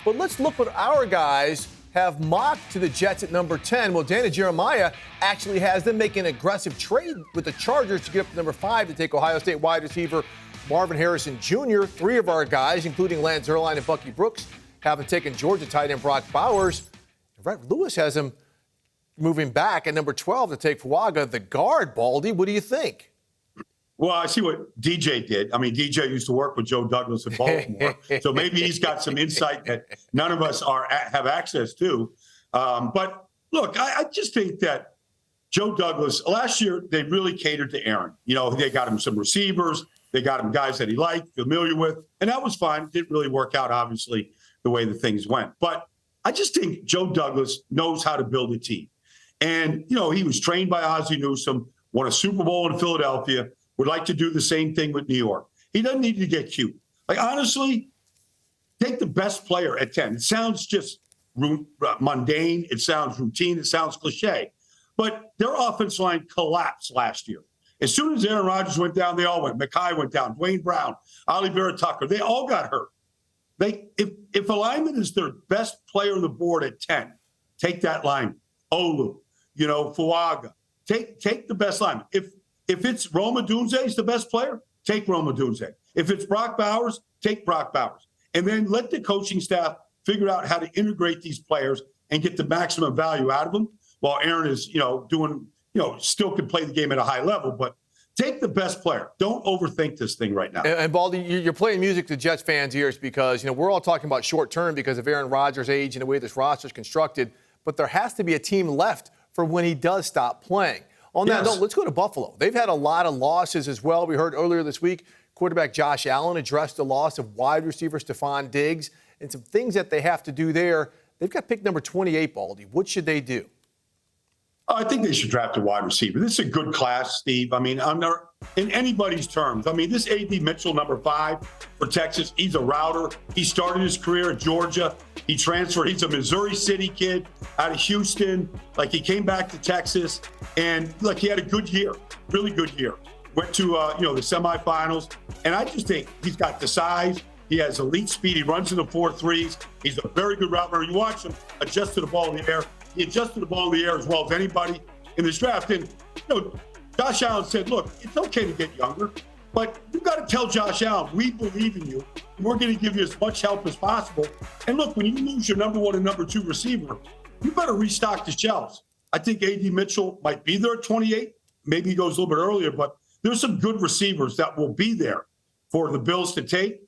But let's look what our guys have mocked to the Jets at number 10. Well, Dana Jeremiah actually has them make an aggressive trade with the Chargers to get up to number 5 to take Ohio State wide receiver Marvin Harrison Jr. 3 of our guys, including Lance Zierlein and Bucky Brooks, haven't taken Georgia tight end Brock Bowers. Rhett Lewis has him moving back at number 12 to take Fuaga, the guard. Baldy, what do you think? Well, I see what DJ did. I mean, DJ used to work with Joe Douglas in Baltimore, so maybe he's got some insight that none of us have access to. But look, I just think that Joe Douglas, last year, they really catered to Aaron. You know, they got him some receivers. They got him guys that he liked, familiar with, and that was fine. It didn't really work out, obviously, the way the things went. But I just think Joe Douglas knows how to build a team. And, you know, he was trained by Ozzie Newsome, won a Super Bowl in Philadelphia, would like to do the same thing with New York. He doesn't need to get cute. Like, honestly, take the best player at 10. It sounds just mundane. It sounds routine. It sounds cliche. But their offense line collapsed last year. As soon as Aaron Rodgers went down, they all went. Mackay went down. Dwayne Brown, Ollie Vera-Tucker, they all got hurt. If a lineman is their best player on the board at 10, take that lineman. Olu, you know, Fuaga. Take the best lineman. If it's Roma Dunze is the best player, take Roma Dunze. If it's Brock Bowers, take Brock Bowers. And then let the coaching staff figure out how to integrate these players and get the maximum value out of them while Aaron is, you know, doing, you know, still can play the game at a high level. But take the best player. Don't overthink this thing right now. And Baldy, you're playing music to Jets fans' ears because, you know, we're all talking about short term because of Aaron Rodgers' age and the way this roster is constructed. But there has to be a team left for when he does stop playing. On that note, let's go to Buffalo. They've had a lot of losses as well. We heard earlier this week, quarterback Josh Allen addressed the loss of wide receiver Stephon Diggs and some things that they have to do there. They've got pick number 28, Baldy. What should they do? I think they should draft a wide receiver. This is a good class, Steve. I mean, in anybody's terms. I mean, this A.D. Mitchell, number 5 for Texas, he's a router. He started his career at Georgia. He transferred. He's a Missouri City kid out of Houston. Like, he came back to Texas, and, look, he had a good year, really good year. Went to, the semifinals. And I just think he's got the size. He has elite speed. He runs in the 4.3s. He's a very good route runner. You watch him adjust to the ball in the air. He adjusted the ball in the air as well as anybody in this draft. And, Josh Allen said, look, it's okay to get younger, but you've got to tell Josh Allen, we believe in you, and we're going to give you as much help as possible. And look, when you lose your number 1 and number 2 receiver, you better restock the shelves. I think A.D. Mitchell might be there at 28. Maybe he goes a little bit earlier, but there's some good receivers that will be there for the Bills to take.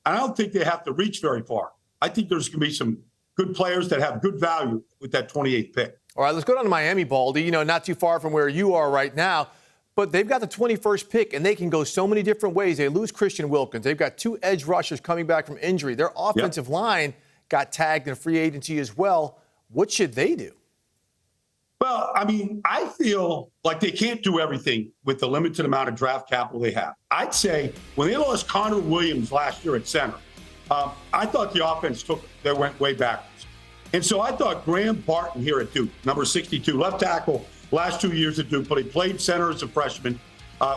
And I don't think they have to reach very far. I think there's going to be some good players that have good value with that 28th pick. All right, let's go down to Miami, Baldy. You know, not too far from where you are right now, but they've got the 21st pick, and they can go so many different ways. They lose Christian Wilkins. They've got 2 edge rushers coming back from injury. Their offensive line got tagged in free agency as well. What should they do? Well, I mean, I feel like they can't do everything with the limited amount of draft capital they have. I'd say when they lost Connor Williams last year at center, I thought the offense went way backwards. And so I thought Graham Barton here at Duke, number 62, left tackle, last 2 years at Duke, but he played center as a freshman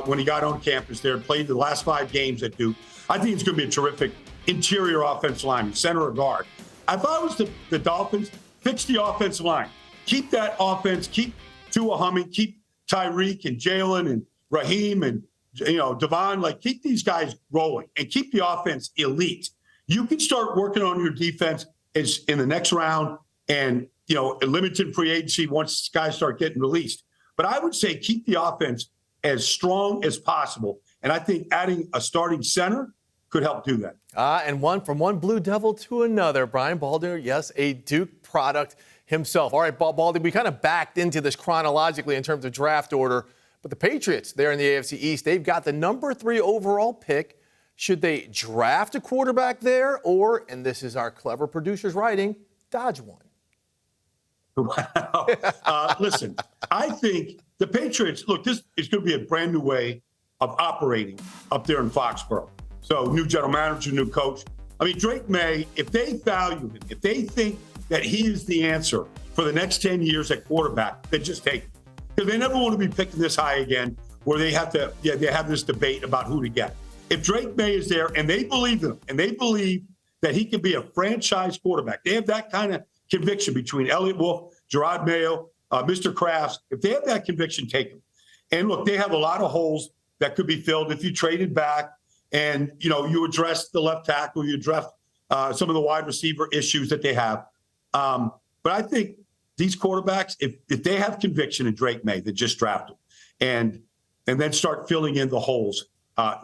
when he got on campus there, played the last 5 games at Duke. I think it's going to be a terrific interior offensive lineman, center or guard. If I was the Dolphins, fix the offensive line. Keep that offense, keep Tua humming, keep Tyreek and Jalen and Raheem and, Devon, keep these guys rolling and keep the offense elite. You can start working on your defense in the next round and, limited free agency once guys start getting released. But I would say keep the offense as strong as possible. And I think adding a starting center could help do that. And from one Blue Devil to another, Brian Baldinger, yes, a Duke product himself. All right, Baldy, we kind of backed into this chronologically in terms of draft order. But the Patriots, they're in the AFC East. They've got the number 3 overall pick. Should they draft a quarterback there or, and this is our clever producer's writing, dodge one? Wow. Listen, I think the Patriots, look, this is going to be a brand new way of operating up there in Foxborough. So new general manager, new coach. I mean, Drake May, if they value him, if they think that he is the answer for the next 10 years at quarterback, then just take him. Because they never want to be picked this high again where they have they have this debate about who to get. If Drake May is there and they believe in him and they believe that he can be a franchise quarterback. They have that kind of conviction between Elliott Wolf, Gerard Mayo, Mr. Crafts. If they have that conviction, take him. And look, they have a lot of holes that could be filled if you traded back and, you address the left tackle, you address some of the wide receiver issues that they have. But I think these quarterbacks, if they have conviction in Drake May, they just draft them and then start filling in the holes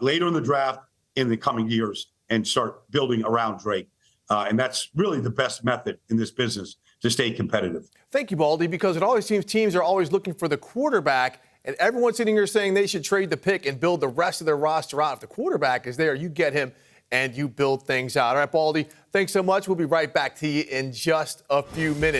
later in the draft in the coming years and start building around Drake. And that's really the best method in this business to stay competitive. Thank you, Baldy, because it always seems teams are always looking for the quarterback, and everyone's sitting here saying they should trade the pick and build the rest of their roster out. If the quarterback is there, you get him and you build things out. All right, Baldy, thanks so much. We'll be right back to you in just a few minutes.